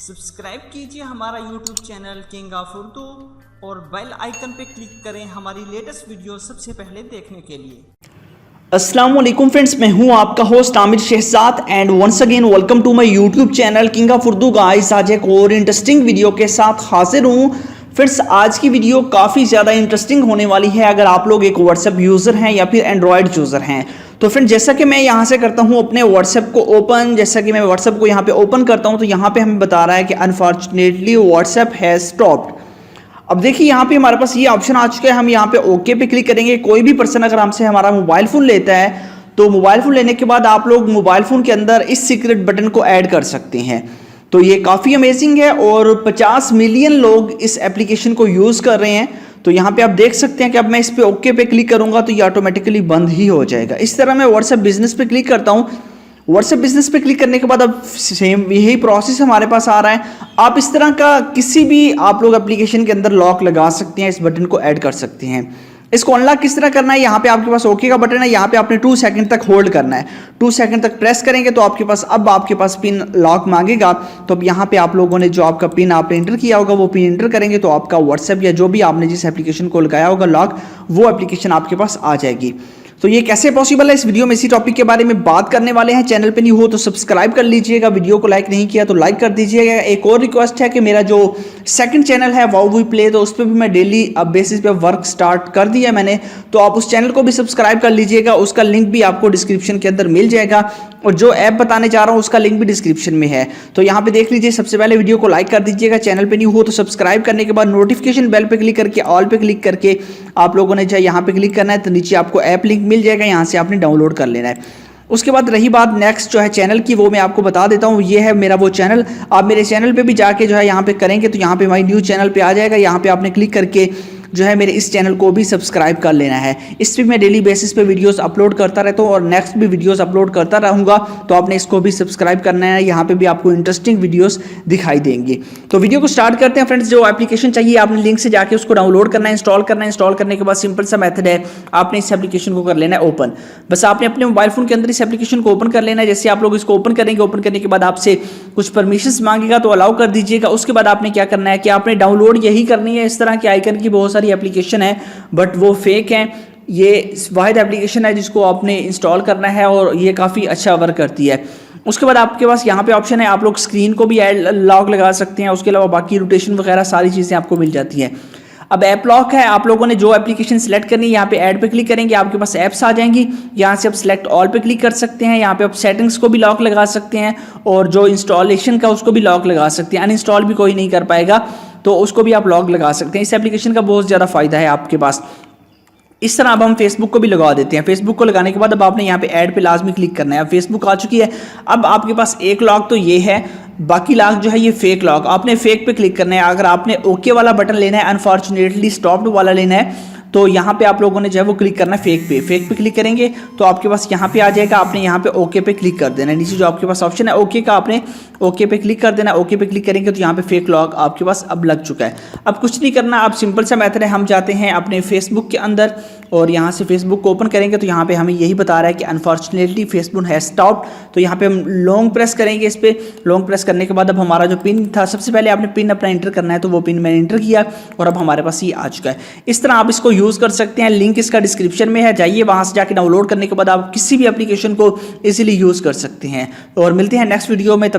Subscribe कीजिए हमारा YouTube channel king of Urdu और बेल आइकन पे क्लिक करें हमारी लेटेस्ट वीडियो सबसे पहले देखने के लिए। अस्सलाम वालेकुम फ्रेंड्स, मैं हूं आपका host Aamir Shahzad and once again welcome to my YouTube channel king of Urdu. Guys, आज एक और इंटरेस्टिंग वीडियो के साथ हाजिर हूं। फ्रेंड्स, आज की वीडियो काफ़ी ज़्यादा इंटरेस्टिंग होने वाली है अगर आप लोग एक व्हाट्सएप यूज़र हैं या फिर एंड्रॉयड यूज़र हैं। तो फ्रेंड, जैसा कि मैं यहाँ से करता हूँ अपने व्हाट्सएप को ओपन, जैसा कि मैं व्हाट्सएप को यहाँ पे ओपन करता हूँ तो यहाँ पे हमें बता रहा है कि अनफॉर्चुनेटली व्हाट्सएप हैज़ स्टॉप्ड। अब देखिए यहाँ पे हमारे पास ये ऑप्शन आ चुका है। हम यहाँ पे ओके पे क्लिक करेंगे। कोई भी पर्सन अगर हमसे हमारा मोबाइल फ़ोन लेता है तो मोबाइल फ़ोन लेने के बाद आप लोग मोबाइल फ़ोन के अंदर इस सीक्रेट बटन को ऐड कर सकते हैं। तो ये काफ़ी अमेजिंग है और 50 मिलियन लोग इस एप्लीकेशन को यूज़ कर रहे हैं। तो यहाँ पे आप देख सकते हैं कि अब मैं इस पे ओके पे क्लिक करूँगा तो ये ऑटोमेटिकली बंद ही हो जाएगा। इस तरह मैं व्हाट्सएप बिजनेस पे क्लिक करता हूँ। व्हाट्सएप बिजनेस पे क्लिक करने के बाद अब सेम यही प्रोसेस हमारे पास आ रहा है। आप इस तरह का किसी भी आप लोग एप्लीकेशन के अंदर लॉक लगा सकते हैं, इस बटन को ऐड कर सकते हैं। इसको अनलॉक किस तरह करना है, यहाँ पे आपके पास ओके का बटन है, यहाँ पे आपने 2 सेकंड तक होल्ड करना है। 2 सेकंड तक प्रेस करेंगे तो आपके पास पिन लॉक मांगेगा। तो अब यहाँ पे आप लोगों ने जो आपका पिन आपने एंटर किया होगा वो पिन एंटर करेंगे तो आपका व्हाट्सएप या जो भी आपने जिस एप्लीकेशन को लगाया होगा लॉक, वो एप्लीकेशन आपके पास आ जाएगी। तो ये कैसे पॉसिबल है, इस वीडियो में इसी टॉपिक के बारे में बात करने वाले हैं। चैनल पे न्यू हो तो सब्सक्राइब कर लीजिएगा, वीडियो को लाइक नहीं किया तो लाइक कर दीजिएगा। एक और रिक्वेस्ट है कि मेरा जो सेकंड चैनल है वाओ वी प्ले, तो उस पर भी मैं डेली अब बेसिस पे वर्क स्टार्ट कर दिया मैंने, तो आप उस चैनल को भी सब्सक्राइब कर लीजिएगा। उसका लिंक भी आपको डिस्क्रिप्शन के अंदर मिल जाएगा और जो ऐप बताने जा रहा हूँ उसका लिंक भी डिस्क्रिप्शन में है। तो यहाँ पे देख लीजिए, सबसे पहले वीडियो को लाइक कर दीजिएगा। चैनल पे न्यू हो तो सब्सक्राइब करने के बाद नोटिफिकेशन बेल पे क्लिक करके ऑल पे क्लिक करके आप लोगों ने चाहे यहाँ पे क्लिक करना है तो नीचे आपको ऐप लिंक मिल जाएगा, यहाँ से आपने डाउनलोड कर लेना है। उसके बाद रही बात नेक्स्ट जो है चैनल की, वो मैं आपको बता देता हूँ। ये है मेरा वो चैनल। आप मेरे चैनल पे भी जाके जो है यहाँ पे करेंगे तो यहाँ पे माई न्यू चैनल पे आ जाएगा। यहाँ पे आपने क्लिक करके जो है मेरे इस चैनल को भी सब्सक्राइब कर लेना है। इस पर मैं डेली बेसिस पे वीडियोस अपलोड करता रहता हूँ और नेक्स्ट भी वीडियोस अपलोड करता रहूँगा, तो आपने इसको भी सब्सक्राइब करना है। यहाँ पे भी आपको इंटरेस्टिंग वीडियोस दिखाई देंगी। तो वीडियो को स्टार्ट करते हैं फ्रेंड्स। जो एप्लीकेशन चाहिए आपने लिंक से जाके उसको डाउनलोड करना है, इंस्टॉल करना है। इंस्टॉल करने के बाद सिंपल सा मेथड है, आपने इस एप्लीकेशन को कर लेना है ओपन। बस आपने अपने मोबाइल फोन के अंदर इस एप्लीकेशन को ओपन कर लेना है। जैसे आप लोग इसको ओपन करेंगे, ओपन करने के बाद आपसे कुछ परमिशंस मांगेगा तो अलाउ कर दीजिएगा। उसके बाद आपने क्या करना है कि आपने डाउनलोड यही करनी है। इस तरह के आइकन की बहुत सारी एप्लीकेशन है बट वो फेक है। ये वाहिद एप्लीकेशन है जिसको आपने इंस्टॉल करना है और ये काफ़ी अच्छा वर्क करती है। उसके बाद आपके पास यहाँ पे ऑप्शन है, आप लोग स्क्रीन को भी लॉक लगा सकते हैं। उसके अलावा बाकी रोटेशन वगैरह सारी चीज़ें आपको मिल जाती हैं। अब ऐप लॉक है, आप लोगों ने जो एप्लीकेशन सेलेक्ट करनी है यहाँ पे ऐड पे क्लिक करेंगे, आपके पास ऐप्स आ जाएंगी। यहाँ से आप सेलेक्ट ऑल पे क्लिक कर सकते हैं। यहाँ पे आप सेटिंग्स को भी लॉक लगा सकते हैं और जो इंस्टॉलेशन का उसको भी लॉक लगा सकते हैं। अनइंस्टॉल भी कोई नहीं कर पाएगा तो उसको भी आप लॉक लगा सकते हैं। इस एप्लीकेशन का बहुत ज़्यादा फायदा है आपके पास। इस तरह अब हम फेसबुक को भी लगा देते हैं। फेसबुक को लगाने के बाद अब आपने यहाँ पे ऐड पे लाजमी क्लिक करना है। अब फेसबुक आ चुकी है। अब आपके पास एक लॉक तो ये है, बाकी लॉक जो है ये फेक लॉक। आपने फेक पे क्लिक करना है। अगर आपने ओके वाला बटन लेना है, अनफॉर्चुनेटली स्टॉप्ड वाला लेना है, तो यहाँ पे आप लोगों ने जो है वो क्लिक करना है फेक पे। फेक पे क्लिक करेंगे तो आपके पास यहाँ पे आ जाएगा। आपने यहाँ पे ओके पे क्लिक कर देना है। नीचे जो आपके पास ऑप्शन है ओके का, आपने ओके पे क्लिक कर देना। ओके पे क्लिक करेंगे तो यहाँ पे फेक लॉक आपके पास अब लग चुका है। अब कुछ नहीं करना, अब सिंपल सा मेथड है, हम जाते हैं अपने फेसबुक के अंदर और यहाँ से फेसबुक को ओपन करेंगे तो यहाँ पे हमें यही बता रहा है कि अनफॉर्चुनेटली फेसबुक हैज स्टॉप्ड। तो यहाँ पे हम लॉन्ग प्रेस करेंगे। इस पर लॉन्ग प्रेस करने के बाद अब हमारा जो पिन था, सबसे पहले आपने पिन अपना एंटर करना है, तो वो पिन मैंने एंटर किया और अब हमारे पास ये आ चुका है। इस तरह आप इसको यूज़ कर सकते हैं। लिंक इसका डिस्क्रिप्शन में है, जाइए वहाँ से जाके डाउनलोड करने के बाद आप किसी भी एप्लीकेशन को इजीली यूज़ कर सकते हैं। और मिलते हैं नेक्स्ट वीडियो में। तब